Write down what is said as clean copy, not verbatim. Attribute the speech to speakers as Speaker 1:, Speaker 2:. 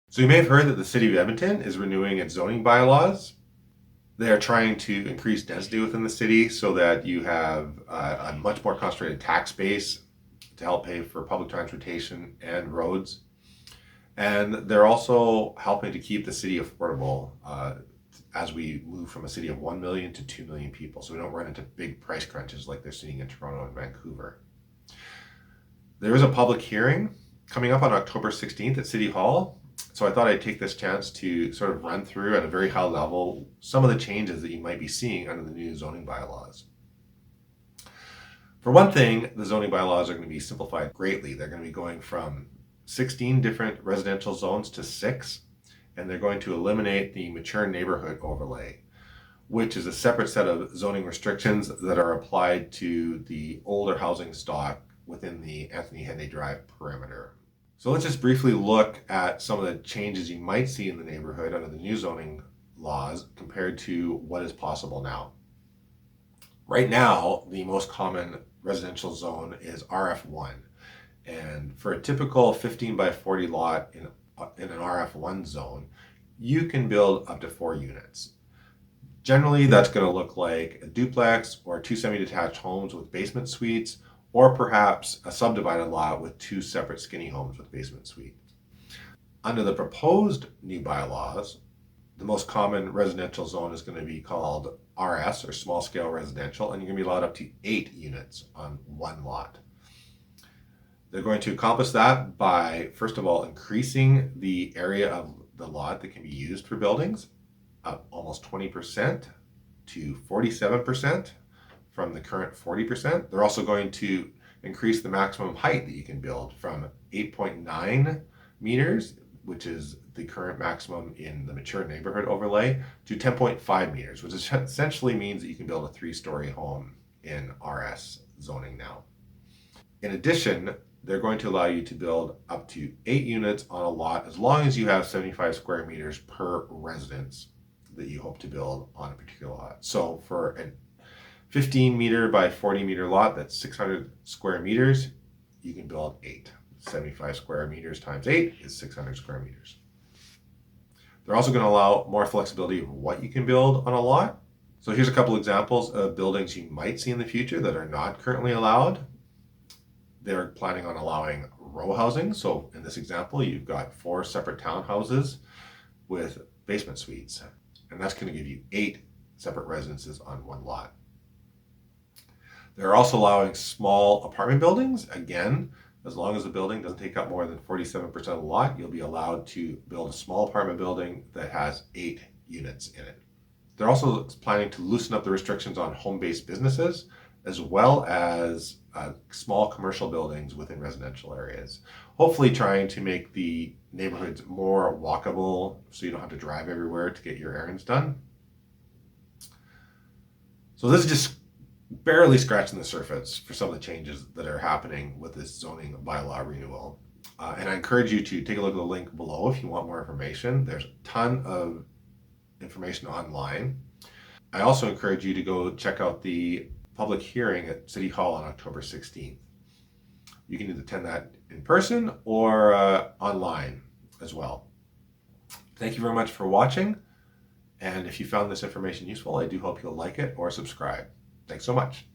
Speaker 1: So you may have heard that the city of Edmonton is renewing its zoning bylaws. They are trying to increase density within the city so that you have a much more concentrated tax base to help pay for public transportation and roads. And they're also helping to keep the city affordable as we move from a city of 1 million to 2 million people, so we don't run into big price crunches like they're seeing in Toronto and Vancouver. There is a public hearing coming up on October 16th at City Hall. So I thought I'd take this chance to sort of run through at a very high level some of the changes that you might be seeing under the new zoning bylaws. For one thing, the zoning bylaws are going to be simplified greatly. They're going to be going from 16 different residential zones to 6, and they're going to eliminate the mature neighborhood overlay, which is a separate set of zoning restrictions that are applied to the older housing stock within the Anthony Henday Drive perimeter. So let's just briefly look at some of the changes you might see in the neighborhood under the new zoning laws compared to what is possible now. Right now, the most common residential zone is RF1. And for a typical 15 by 40 lot in an RF1 zone, you can build up to 4 units. Generally, that's going to look like a duplex or 2 semi-detached homes with basement suites, or perhaps a subdivided lot with 2 separate skinny homes with basement suites. Under the proposed new bylaws, the most common residential zone is going to be called RS, or small scale residential, and you're going to be allowed up to 8 units on one lot. They're going to accomplish that by, first of all, increasing the area of the lot that can be used for buildings up almost 20% to 47%. From the current 40%. They're also going to increase the maximum height that you can build from 8.9 meters, which is the current maximum in the mature neighborhood overlay, to 10.5 meters, which essentially means that you can build a 3-story home in RS zoning now. In addition, they're going to allow you to build up to 8 units on a lot as long as you have 75 square meters per residence that you hope to build on a particular lot. So for an 15 meter by 40 meter lot, that's 600 square meters, you can build 8. 75 square meters times 8 is 600 square meters. They're also going to allow more flexibility of what you can build on a lot. So here's a couple examples of buildings you might see in the future that are not currently allowed. They're planning on allowing row housing. So in this example, you've got 4 separate townhouses with basement suites, and that's going to give you 8 separate residences on one lot. They're also allowing small apartment buildings. Again, as long as the building doesn't take up more than 47% of the lot, you'll be allowed to build a small apartment building that has 8 units in it. They're also planning to loosen up the restrictions on home-based businesses, as well as small commercial buildings within residential areas. Hopefully trying to make the neighborhoods more walkable so you don't have to drive everywhere to get your errands done. So this is just barely scratching the surface for some of the changes that are happening with this zoning bylaw renewal. And I encourage you to take a look at the link below if you want more information. There's a ton of information online. I also encourage you to go check out the public hearing at City Hall on October 16th. You can either attend that in person or online as well. Thank you very much for watching. And if you found this information useful, I do hope you'll like it or subscribe. Thanks so much.